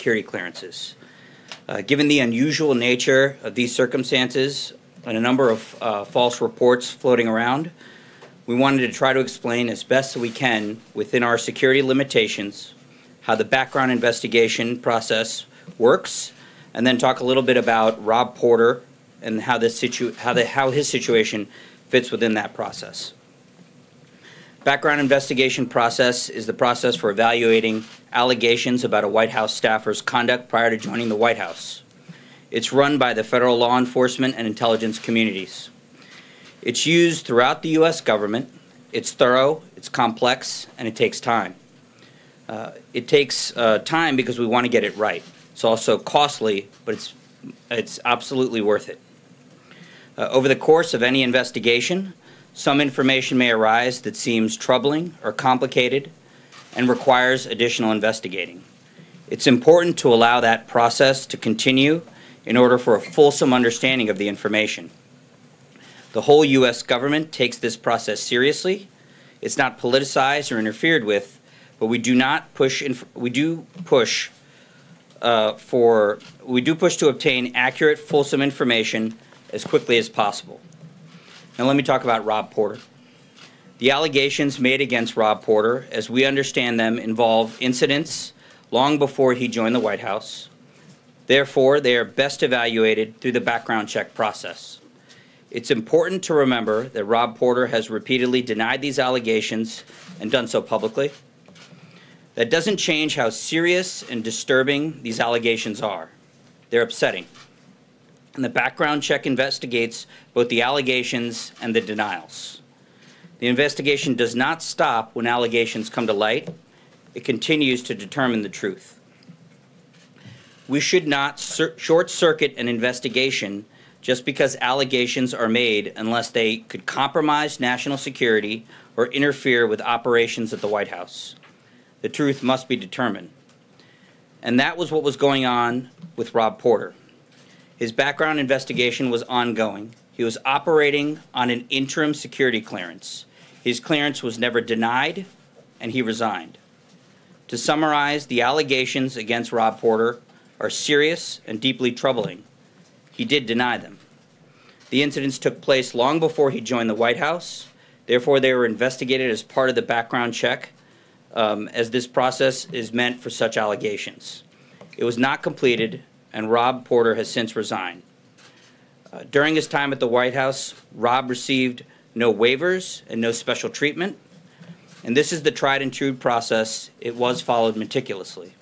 security clearances. Given the unusual nature of these circumstances and a number of false reports floating around, we wanted to try to explain as best we can within our security limitations how the background investigation process works, and then talk a little bit about Rob Porter and how his situation fits within that process. Background investigation process is the process for evaluating allegations about a White House staffer's conduct prior to joining the White House. It's run by the federal law enforcement and intelligence communities. It's used throughout the U.S. government. It's thorough, it's complex, and it takes time. It takes time because we want to get it right. It's also costly, but it's absolutely worth it. Over the course of any investigation, some information may arise that seems troubling or complicated and requires additional investigating. It's important to allow that process to continue in order for a fulsome understanding of the information. The whole U.S. government takes this process seriously. It's not politicized or interfered with, but we do push to obtain accurate, fulsome information as quickly as possible. Now let me talk about Rob Porter. The allegations made against Rob Porter, as we understand them, involve incidents long before he joined the White House. Therefore, they are best evaluated through the background check process. It's important to remember that Rob Porter has repeatedly denied these allegations and done so publicly. That doesn't change how serious and disturbing these allegations are. They're upsetting. And the background check investigates both the allegations and the denials. The investigation does not stop when allegations come to light. It continues to determine the truth. We should not short-circuit an investigation just because allegations are made unless they could compromise national security or interfere with operations at the White House. The truth must be determined. And that was what was going on with Rob Porter. His background investigation was ongoing. He was operating on an interim security clearance. His clearance was never denied, and he resigned. To summarize, the allegations against Rob Porter are serious and deeply troubling. He did deny them. The incidents took place long before he joined the White House. Therefore, they were investigated as part of the background check, as this process is meant for such allegations. It was not completed, and Rob Porter has since resigned. During his time at the White House, Rob received no waivers and no special treatment, and this is the tried and true process. It was followed meticulously.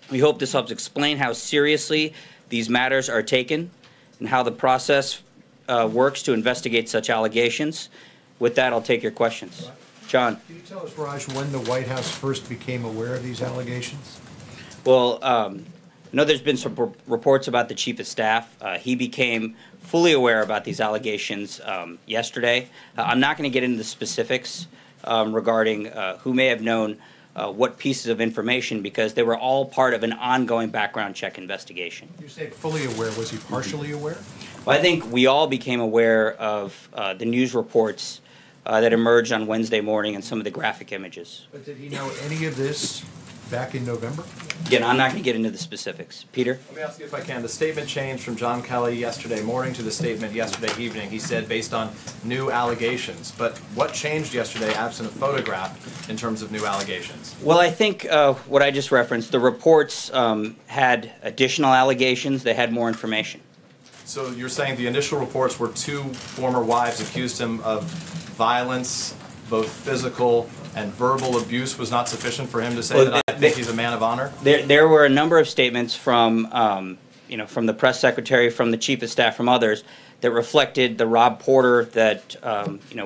We hope this helps explain how seriously these matters are taken and how the process works to investigate such allegations. With that, I'll take your questions. John. Can you tell us, Raj, when the White House first became aware of these allegations? Well, I know there's been some reports about the Chief of Staff. He became fully aware about these allegations yesterday. I'm not going to get into the specifics regarding who may have known what pieces of information, because they were all part of an ongoing background check investigation. You say fully aware. Was he partially aware? Well, I think we all became aware of the news reports that emerged on Wednesday morning and some of the graphic images. But did he know any of this back in November? Again, I'm not going to get into the specifics. Peter? Let me ask you if I can. The statement changed from John Kelly yesterday morning to the statement yesterday evening. He said based on new allegations. But what changed yesterday, absent a photograph, in terms of new allegations? Well, I think what I just referenced, the reports had additional allegations. They had more information. So you're saying the initial reports were two former wives accused him of violence, both physical and verbal abuse, was not sufficient for him to say that I think he's a man of honor? There were a number of statements from, from the press secretary, from the Chief of Staff, from others, that reflected the Rob Porter that,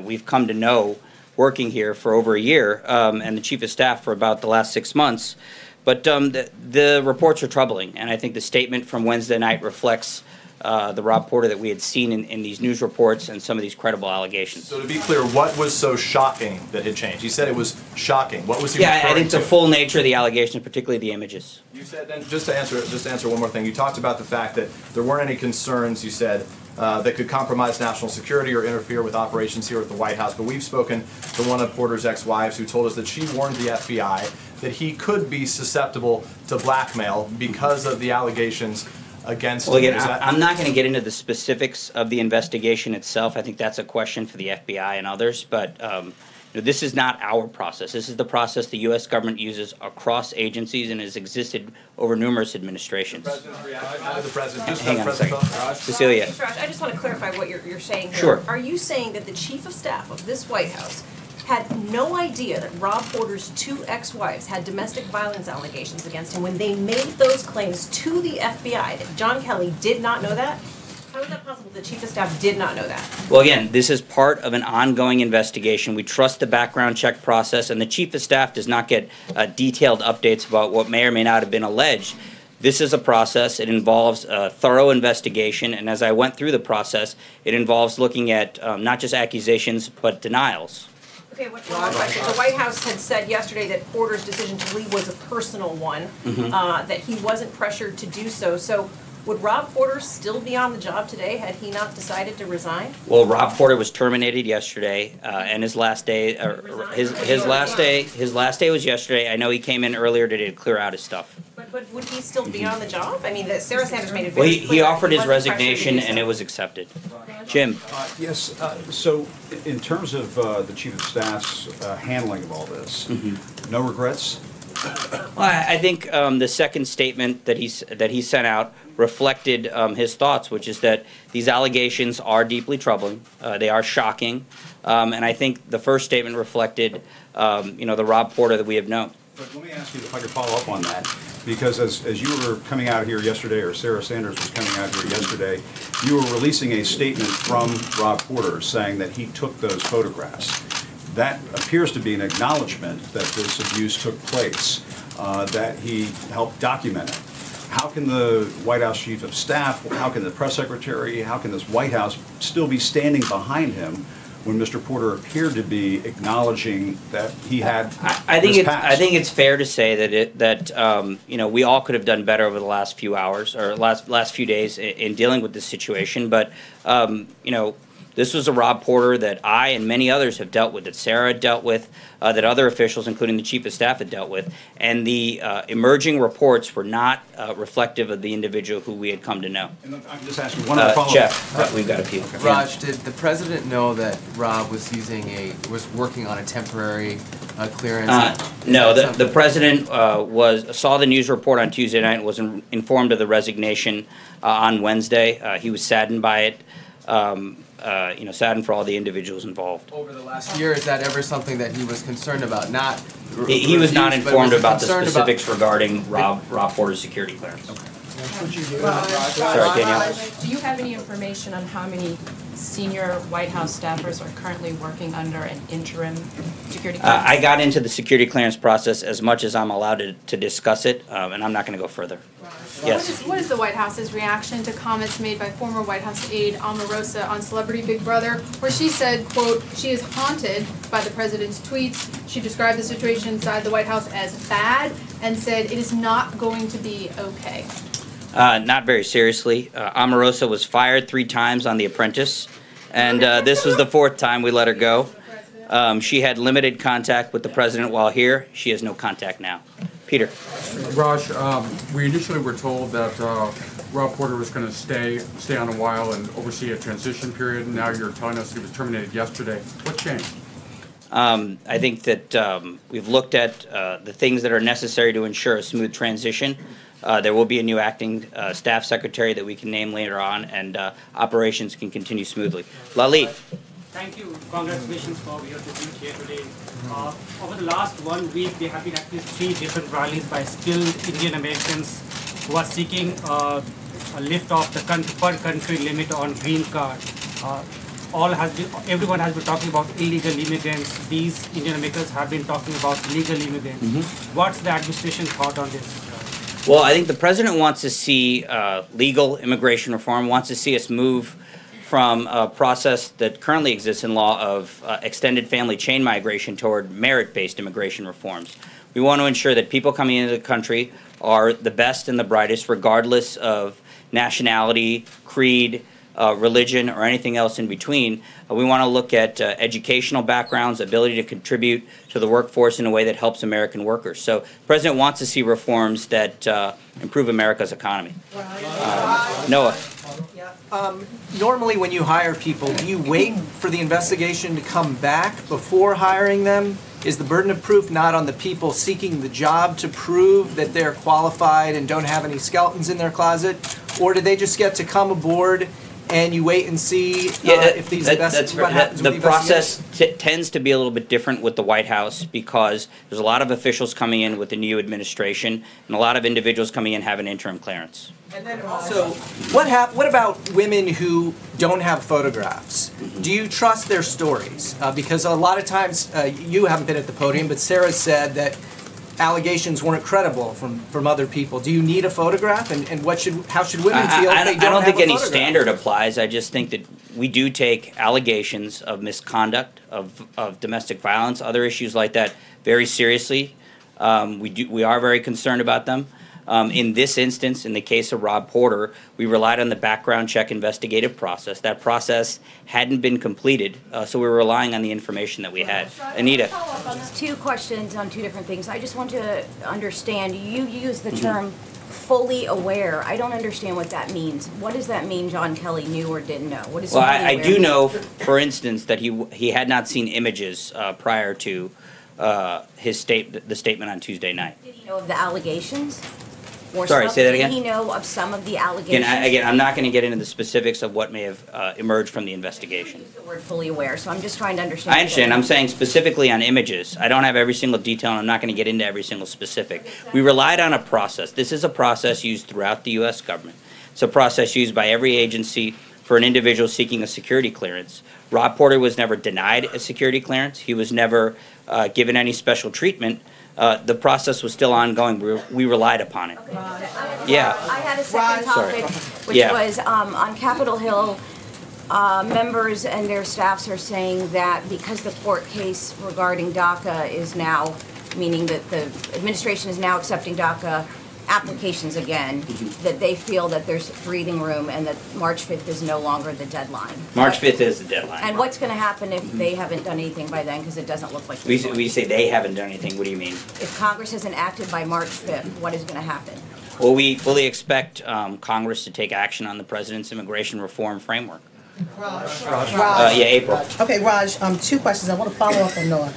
we've come to know working here for over a year, and the Chief of Staff for about the last 6 months. But the reports are troubling, and I think the statement from Wednesday night reflects the Rob Porter that we had seen in these news reports and some of these credible allegations. So to be clear, what was so shocking that had changed? He said it was shocking. What was he referring to? I think the full nature of the allegations, particularly the images. You said, then, just to answer one more thing, you talked about the fact that there weren't any concerns, you said, that could compromise national security or interfere with operations here at the White House. But we've spoken to one of Porter's ex-wives who told us that she warned the FBI that he could be susceptible to blackmail because of the allegations against Well, him. again, I'm not going to get into the specifics of the investigation itself. I think that's a question for the FBI and others. But this is not our process. This is the process the U.S. government uses across agencies and has existed over numerous administrations. The president. Hang on a second. Cecilia. Raj, I just want to clarify what you're saying here. Sure. Are you saying that the chief of staff of this White House had no idea that Rob Porter's two ex-wives had domestic violence allegations against him when they made those claims to the FBI, that John Kelly did not know that? How is that possible the chief of staff did not know that? Well, again, this is part of an ongoing investigation. We trust the background check process, and the chief of staff does not get detailed updates about what may or may not have been alleged. This is a process. It involves a thorough investigation, and as I went through the process, it involves looking at not just accusations, but denials. Okay, one more question. The White House had said yesterday that Porter's decision to leave was a personal one, that he wasn't pressured to do so. So would Rob Porter still be on the job today had he not decided to resign? Well, Rob Porter was terminated yesterday, and his last day, his last day was yesterday. I know he came in earlier today to clear out his stuff. But would he still be on the job? I mean, Sarah Sanders made it Well, very he clear. offered his wasn't pressured to resignation, do so. and it was accepted. Jim. Yes, so in terms of the Chief of Staff's handling of all this, no regrets? Well, I think the second statement that he sent out reflected his thoughts, which is that these allegations are deeply troubling. They are shocking, and I think the first statement reflected, the Rob Porter that we have known. But let me ask you if I could follow up on that, because as you were coming out here yesterday, or Sarah Sanders was coming out here yesterday, you were releasing a statement from Rob Porter saying that he took those photographs. That appears to be an acknowledgement that this abuse took place, that he helped document it. How can the White House Chief of Staff, how can the press secretary, how can this White House still be standing behind him when Mr. Porter appeared to be acknowledging that he had I think this it's fair to say that we all could have done better over the last few hours or last few days in dealing with this situation, but this was a Rob Porter that I and many others have dealt with, that Sarah had dealt with, that other officials, including the Chief of Staff, had dealt with. And the emerging reports were not reflective of the individual who we had come to know. And I'm just asking one other follow-up. Jeff, we've got a few. Okay. Raj, did the president know that Rob was working on a temporary clearance? No, the president saw the news report on Tuesday night and was informed of the resignation on Wednesday. He was saddened by it. Saddened for all the individuals involved. Over the last year, is that ever something that he was concerned about? He was not informed about the specifics regarding Rob Porter's security clearance. Okay. Sorry, Danielle. Do you have any information on how many senior White House staffers are currently working under an interim security clearance? I got into the security clearance process as much as I'm allowed to discuss it, and I'm not going to go further. Yes. What is the White House's reaction to comments made by former White House aide Omarosa on Celebrity Big Brother, where she said, quote, she is haunted by the president's tweets. She described the situation inside the White House as bad and said it is not going to be okay. Not very seriously. Omarosa was fired 3 times on The Apprentice, and this was the 4th time we let her go. She had limited contact with the president while here. She has no contact now. Peter. Raj, we initially were told that Rob Porter was going to stay on a while and oversee a transition period. Now you're telling us he was terminated yesterday. What changed? I think that we've looked at the things that are necessary to ensure a smooth transition. There will be a new acting staff secretary that we can name later on, and operations can continue smoothly. Lalit. Thank you. Congratulations for your debut here today. Over the last 1 week, there have been at least 3 different rallies by skilled Indian Americans who are seeking a lift off the per country limit on green card. Everyone has been talking about illegal immigrants. These Indian Americans have been talking about legal immigrants. What's the administration's thought on this? Well, I think the president wants to see legal immigration reform, wants to see us move from a process that currently exists in law of extended family chain migration toward merit-based immigration reforms. We want to ensure that people coming into the country are the best and the brightest, regardless of nationality, creed, religion, or anything else in between. We want to look at educational backgrounds, ability to contribute to the workforce in a way that helps American workers. So the President wants to see reforms that improve America's economy. Noah. Normally when you hire people, do you wait for the investigation to come back before hiring them? Is the burden of proof not on the people seeking the job to prove that they're qualified and don't have any skeletons in their closet? Or do they just get to come aboard and you wait and see if these investigations? The process tends to be a little bit different with the White House because there's a lot of officials coming in with the new administration, and a lot of individuals coming in have an interim clearance. And then also, what about women who don't have photographs? Do you trust their stories? Because a lot of times, you haven't been at the podium, but Sarah said that allegations weren't credible from other people. Do you need a photograph? And how should women feel if they don't have a photograph? I don't think any standard applies. I just think that we do take allegations of misconduct, of domestic violence, other issues like that very seriously. We are very concerned about them. In this instance, in the case of Rob Porter, we relied on the background check investigative process. That process hadn't been completed, so we were relying on the information that we had. Anita. Two questions on two different things. I just want to understand, you use the term fully aware. I don't understand what that means. What does that mean John Kelly knew or didn't know? What is well, I do know, for instance, that he had not seen images prior to the statement on Tuesday night. Did he know of the allegations? Or Sorry, say that again? Did he know of some of the allegations? Again, I'm not going to get into the specifics of what may have emerged from the investigation. You used the word fully aware, so I'm just trying to understand. I understand. I'm saying specifically on images. I don't have every single detail, and I'm not going to get into every single specific. We relied on a process. This is a process used throughout the U.S. government. It's a process used by every agency for an individual seeking a security clearance. Rob Porter was never denied a security clearance. He was never given any special treatment. The process was still ongoing. We relied upon it. Okay. Yeah. I had a second topic, which was on Capitol Hill, members and their staffs are saying that because the court case regarding Daca is now, meaning that the administration is now accepting Daca applications again, that they feel that there's breathing room and that March 5th is no longer the deadline. March 5th is the deadline. And what's going to happen if they haven't done anything by then, because it doesn't look like We say they haven't done anything. What do you mean? If Congress hasn't acted by March 5th, what is going to happen? Well, we fully expect Congress to take action on the President's immigration reform framework. Raj. April. Okay, Raj, two questions. I want to follow up on Noah.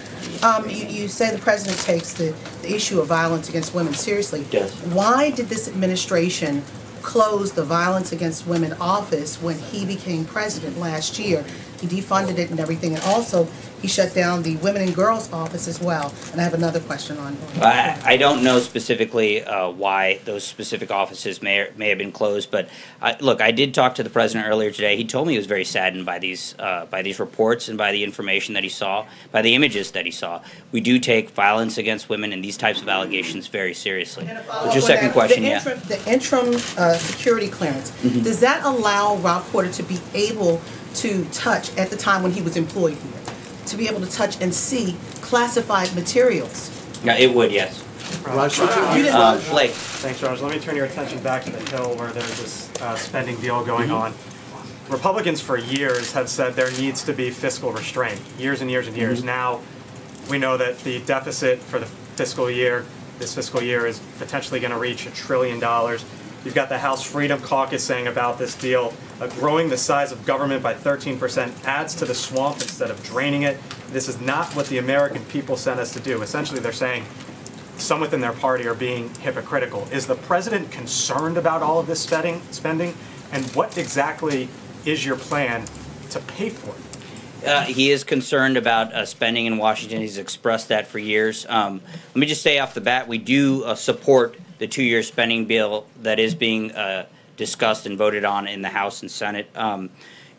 You say the President takes the issue of violence against women seriously. Yes. Why did this administration close the Violence Against Women office when he became president last year? He defunded it and everything, and also he shut down the Women and Girls office as well. And I have another question on. I don't know specifically why those specific offices may have been closed, but look, I did talk to the President earlier today. He told me he was very saddened by these reports and by the information that he saw, by the images that he saw. We do take violence against women and these types of allegations very seriously. What's your second question? The interim security clearance, does that allow Rob Porter to be able to touch, at the time when he was employed here, to be able to touch and see classified materials? Yeah, it would, yes. Blake. Thanks, Raj. Let me turn your attention back to the Hill where there's this spending deal going on. Republicans for years have said there needs to be fiscal restraint, years and years and years. Now we know that the deficit for the fiscal year, this fiscal year, is potentially going to reach $1 trillion. You've got the House Freedom Caucus saying about this deal, growing the size of government by 13% adds to the swamp instead of draining it. This is not what the American people sent us to do. Essentially, they're saying some within their party are being hypocritical. Is the president concerned about all of this spending? And what exactly is your plan to pay for it? He is concerned about spending in Washington. He's expressed that for years. Let me just say off the bat, we do support the 2-year spending bill that is being discussed and voted on in the House and Senate.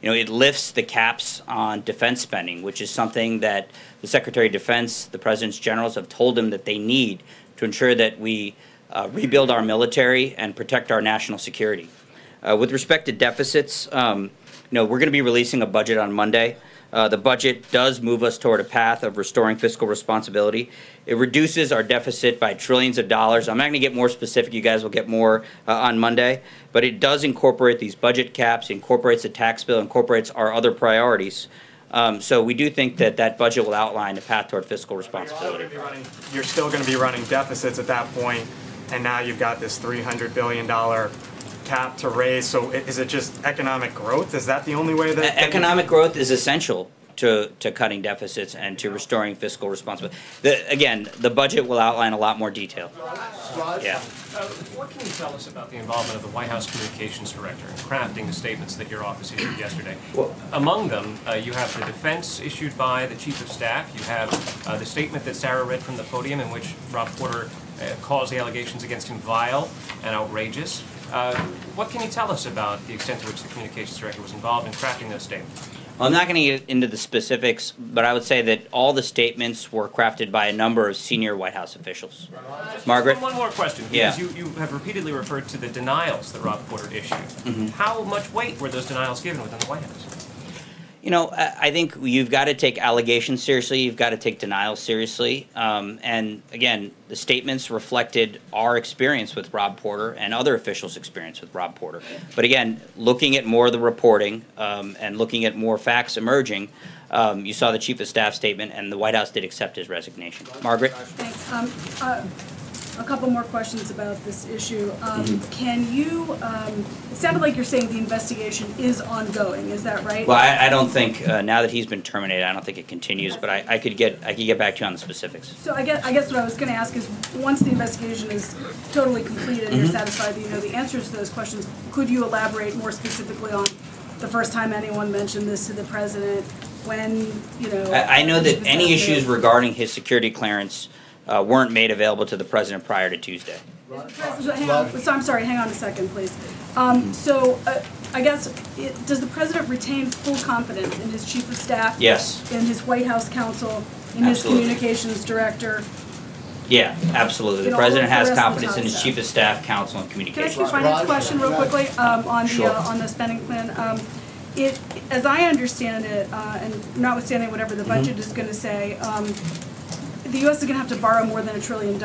It lifts the caps on defense spending, which is something that the Secretary of Defense, the President's generals have told him that they need to ensure that we rebuild our military and protect our national security. With respect to deficits, we're going to be releasing a budget on Monday. The budget does move us toward a path of restoring fiscal responsibility. It reduces our deficit by trillions of dollars. I'm not going to get more specific. You guys will get more on Monday. But it does incorporate these budget caps, incorporates the tax bill, incorporates our other priorities. So we do think that that budget will outline a path toward fiscal responsibility. You're still going to be running deficits at that point, and now you've got this $300 billion cap to raise. So is it just economic growth? Is that the only way that... Economic growth is essential to cutting deficits and to restoring fiscal responsibility. Again, the budget will outline a lot more detail. Yeah. What can you tell us about the involvement of the White House Communications Director in crafting the statements that your office issued yesterday? Well, among them, you have the defense issued by the Chief of Staff. You have the statement that Sarah read from the podium in which Rob Porter calls the allegations against him vile and outrageous. What can you tell us about the extent to which the Communications Director was involved in crafting those statements? Well, I'm not going to get into the specifics, but I would say that all the statements were crafted by a number of senior White House officials. Margaret? One more question, Yeah. because you have repeatedly referred to the denials that Rob Porter issued. How much weight were those denials given within the White House? You know, I think you've got to take allegations seriously. You've got to take denials seriously. And again, the statements reflected our experience with Rob Porter and other officials' experience with Rob Porter. But again, looking at more of the reporting and looking at more facts emerging, you saw the Chief of Staff statement, and the White House did accept his resignation. Margaret? Thanks. A couple more questions about this issue. Can you, it sounded like you're saying the investigation is ongoing, is that right? Well, I don't think, now that he's been terminated, I don't think it continues, but I could get back to you on the specifics. So I guess what I was going to ask is, once the investigation is totally completed and you're satisfied that you know the answers to those questions, could you elaborate more specifically on the first time anyone mentioned this to the president, when, you know... I know that any issues regarding his security clearance weren't made available to the president prior to Tuesday. Hang on, so I'm sorry, hang on a second, please. I guess, does the president retain full confidence in his chief of staff? Yes. In his White House counsel, in Absolutely. his communications director? Yeah, absolutely. The president has confidence in his chief of staff, counsel, and communications. Can I ask you a finance question real quickly on the spending plan? As I understand it, and notwithstanding whatever the budget is going to say, the U.S. is going to have to borrow more than $1 trillion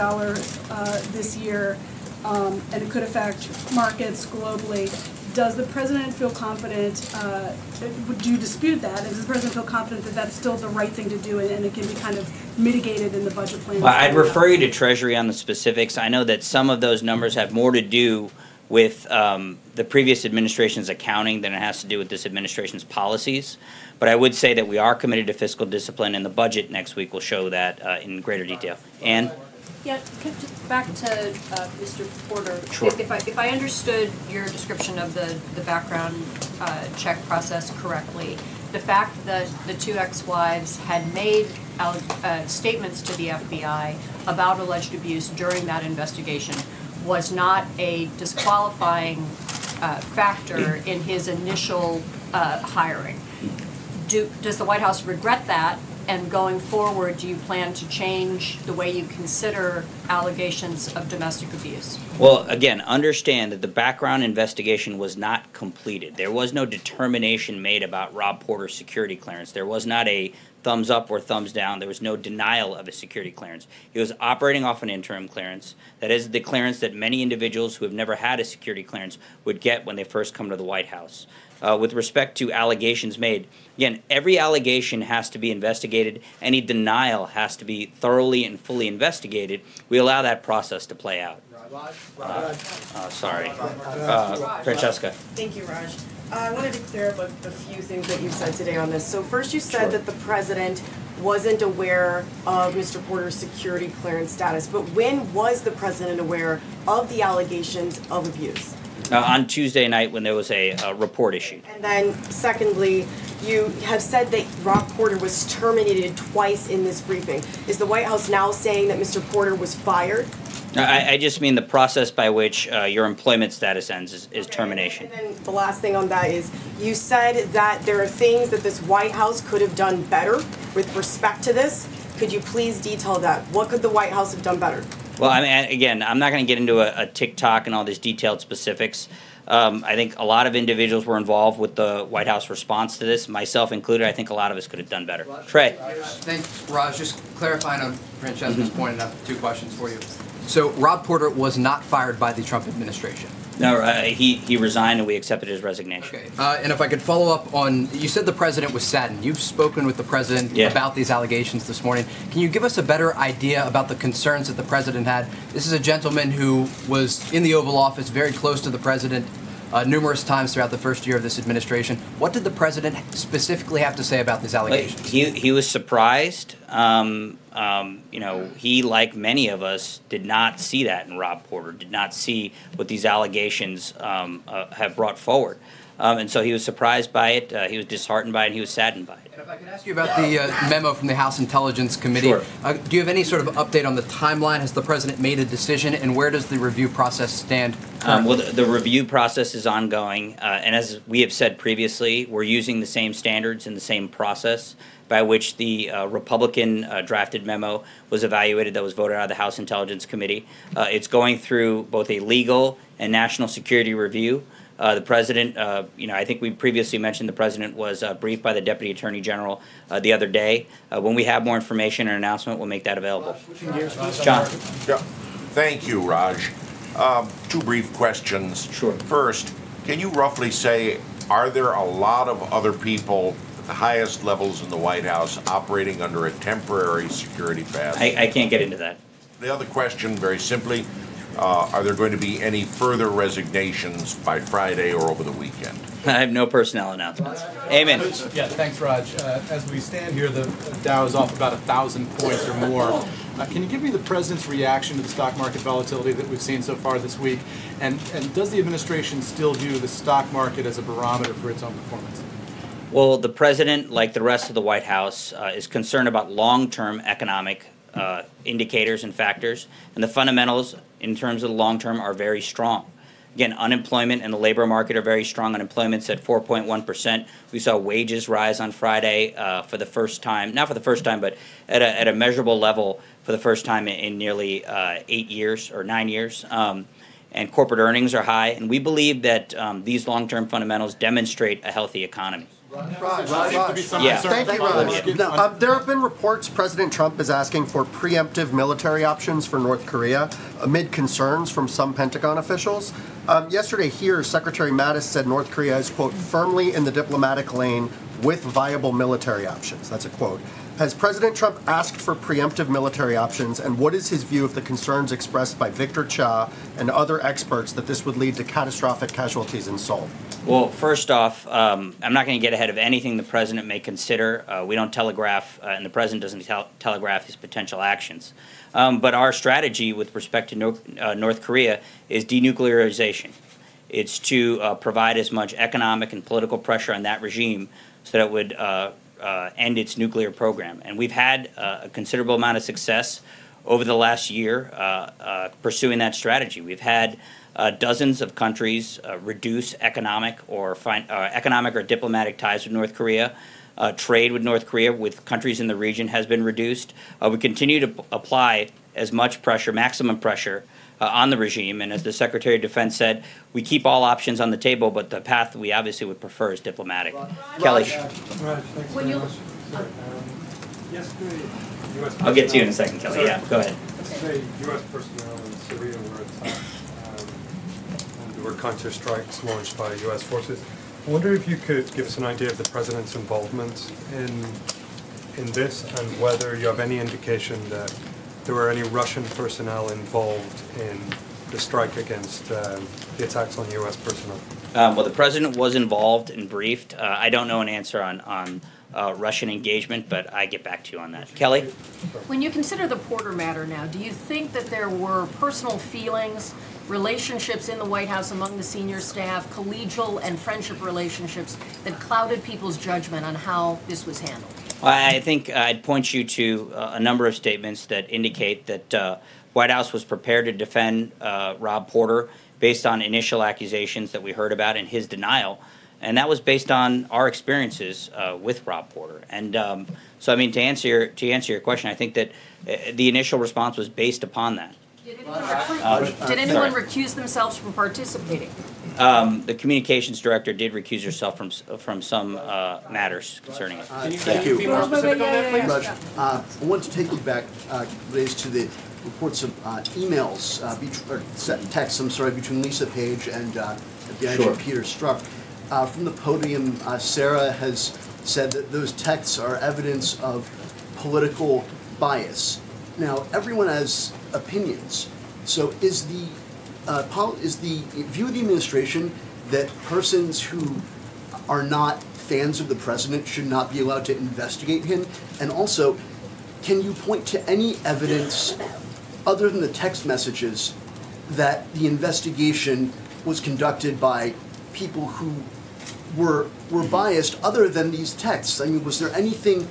this year, and it could affect markets globally. Does the president feel confident, do you dispute that? And does the president feel confident that that's still the right thing to do and it can be kind of mitigated in the budget plan? Well, I'd refer you to Treasury on the specifics. I know that some of those numbers have more to do with the previous administration's accounting than it has to do with this administration's policies. But I would say that we are committed to fiscal discipline, and the budget next week will show that in greater detail. Ann? Yeah, just back to Mr. Porter. Sure. If I understood your description of the background check process correctly, the fact that the two ex-wives had made statements to the FBI about alleged abuse during that investigation was not a disqualifying factor in his initial hiring. Does the White House regret that? And going forward, do you plan to change the way you consider allegations of domestic abuse? Well, again, understand that the background investigation was not completed. There was no determination made about Rob Porter's security clearance. There was not a thumbs up or thumbs down. There was no denial of a security clearance. He was operating off an interim clearance. That is the clearance that many individuals who have never had a security clearance would get when they first come to the White House. With respect to allegations made, again, every allegation has to be investigated. Any denial has to be thoroughly and fully investigated. We allow that process to play out. Francesca. Thank you, Raj. I wanted to clear up a few things that you said today on this. So first you said that the president wasn't aware of Mr. Porter's security clearance status, but when was the president aware of the allegations of abuse? On Tuesday night when there was a report issued. And then secondly, you have said that Rob Porter was terminated twice in this briefing. Is the White House now saying that Mr. Porter was fired? I just mean the process by which your employment status ends is termination. And then the last thing on that is, you said that there are things that this White House could have done better with respect to this. Could you please detail that? What could the White House have done better? Well, I mean, again, I'm not going to get into a TikTok and all these detailed specifics. I think a lot of individuals were involved with the White House response to this, myself included. I think a lot of us could have done better. Trey. Thanks, Raj. Just clarifying on Francesca's point, and I have 2 questions for you. So Rob Porter was not fired by the Trump administration. No, he resigned and we accepted his resignation. Okay. And if I could follow up on, you said the president was saddened. You've spoken with the president about these allegations this morning. Can you give us a better idea about the concerns that the president had? This is a gentleman who was in the Oval Office, very close to the president, numerous times throughout the first year of this administration. What did the president specifically have to say about these allegations? He was surprised. You know, he, like many of us, did not see that in Rob Porter, did not see what these allegations have brought forward. And so he was surprised by it, he was disheartened by it, and he was saddened by it. And if I could ask you about the memo from the House Intelligence Committee, Sure. Do you have any sort of update on the timeline? Has the president made a decision, and where does the review process stand currently? Well, the review process is ongoing, and as we have said previously, we're using the same standards and the same process by which the Republican drafted memo was evaluated that was voted out of the House Intelligence Committee. It's going through both a legal and national security review. The president, you know, I think we previously mentioned the president was briefed by the Deputy Attorney General the other day. When we have more information or announcement, we'll make that available. John. Yeah. Thank you, Raj. 2 brief questions. Sure. First, can you roughly say, are there a lot of other people at the highest levels in the White House operating under a temporary security pass? I can't get into that. The other question, very simply, are there going to be any further resignations by Friday or over the weekend? I have no personnel announcements. Amen. Yeah, thanks, Raj. As we stand here, the Dow is off about 1,000 points or more. Can you give me the president's reaction to the stock market volatility that we've seen so far this week? And does the administration still view the stock market as a barometer for its own performance? Well, the president, like the rest of the White House, is concerned about long-term economic indicators and factors, and the fundamentals in terms of the long term are very strong. Again, unemployment and the labor market are very strong. Unemployment's at 4.1%. We saw wages rise on Friday for the first time, not for the first time, but at a measurable level for the first time in nearly 8 years or 9 years. And corporate earnings are high, and we believe that these long-term fundamentals demonstrate a healthy economy. Raj. Yeah. Thank you, Raj. Now, there have been reports President Trump is asking for preemptive military options for North Korea amid concerns from some Pentagon officials. Yesterday here, Secretary Mattis said North Korea is, quote, firmly in the diplomatic lane with viable military options. That's a quote. Has President Trump asked for preemptive military options, and what is his view of the concerns expressed by Victor Shah and other experts that this would lead to catastrophic casualties in Seoul? Well, first off, I'm not going to get ahead of anything the president may consider. We don't telegraph, and the president doesn't telegraph his potential actions. But our strategy with respect to North Korea is denuclearization. It's to provide as much economic and political pressure on that regime so that it would end its nuclear program. And we've had a considerable amount of success over the last year pursuing that strategy. We've had dozens of countries reduce economic or diplomatic ties with North Korea. Trade with North Korea with countries in the region has been reduced. We continue to apply as much pressure, maximum pressure, on the regime. And as the Secretary of Defense said, we keep all options on the table, but the path we obviously would prefer is diplomatic. Kelly. When you I'll get to you in a second, Kelly. Yeah, go ahead. Yesterday, U.S. personnel in Syria were attacked, and there were counter-strikes launched by U.S. forces. I wonder if you could give us an idea of the President's involvement in this, and whether you have any indication that there were any Russian personnel involved in the strike against the attacks on U.S. personnel. Well, the President was involved and briefed. I don't know an answer on Russian engagement, but I get back to you on that. Kelly? When you consider the Porter matter now, do you think that there were personal feelings, relationships in the White House among the senior staff, collegial and friendship relationships that clouded people's judgment on how this was handled? I think I'd point you to a number of statements that indicate that White House was prepared to defend Rob Porter based on initial accusations that we heard about and his denial. And that was based on our experiences with Rob Porter. And so, I mean, to answer your question, I think that the initial response was based upon that. Did anyone recuse themselves from participating? The communications director did recuse herself from some matters concerning it. Thank you. Raj, I want to take you back, raised to the reports of emails, texts, between Lisa Page and FBI Peter Strzok. From the podium, Sarah has said that those texts are evidence of political bias. Now, everyone has opinions. So is the view of the administration that persons who are not fans of the president should not be allowed to investigate him? And also, can you point to any evidence other than the text messages that the investigation was conducted by people who were biased other than these texts? I mean, was there anything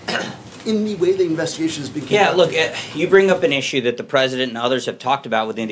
in the way the investigation has been conducted? Yeah, look, you bring up an issue that the president and others have talked about within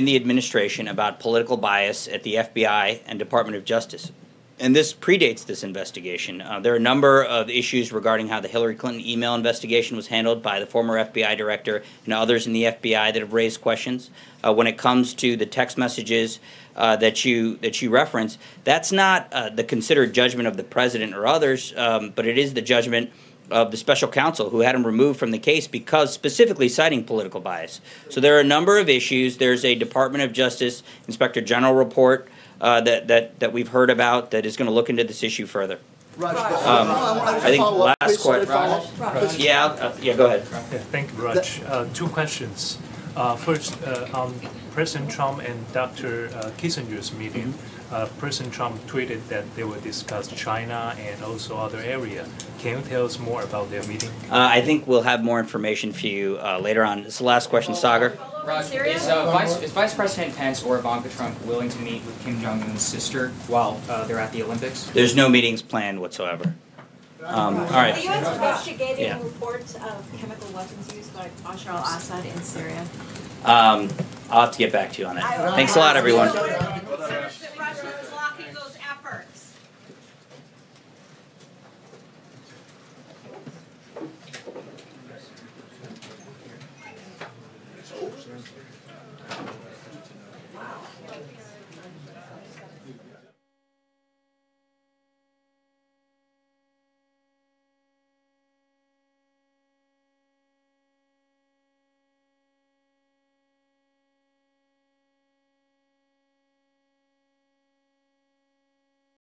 the administration about political bias at the FBI and Department of Justice. And this predates this investigation. There are a number of issues regarding how the Hillary Clinton email investigation was handled by the former FBI director and others in the FBI that have raised questions. When it comes to the text messages that you reference, that's not the considered judgment of the president or others, but it is the judgment of the special counsel who had him removed from the case because specifically citing political bias. So there are a number of issues. There's a Department of Justice Inspector General report that we've heard about that is going to look into this issue further. I think last question. Yeah, go ahead. Thank you, Raj. Two questions. First, on President Trump and Dr. Kissinger's meeting, President Trump tweeted that they will discuss China and also other areas. Can you tell us more about their meeting? I think we'll have more information for you later on. It's the last question, Sagar. Raj, is Vice President Pence or Ivanka Trump willing to meet with Kim Jong-un's sister while they're at the Olympics? There's no meetings planned whatsoever. All right. Are you investigating reports of chemical weapons used by Bashar al-Assad in Syria? I'll have to get back to you on that. Thanks a lot, everyone.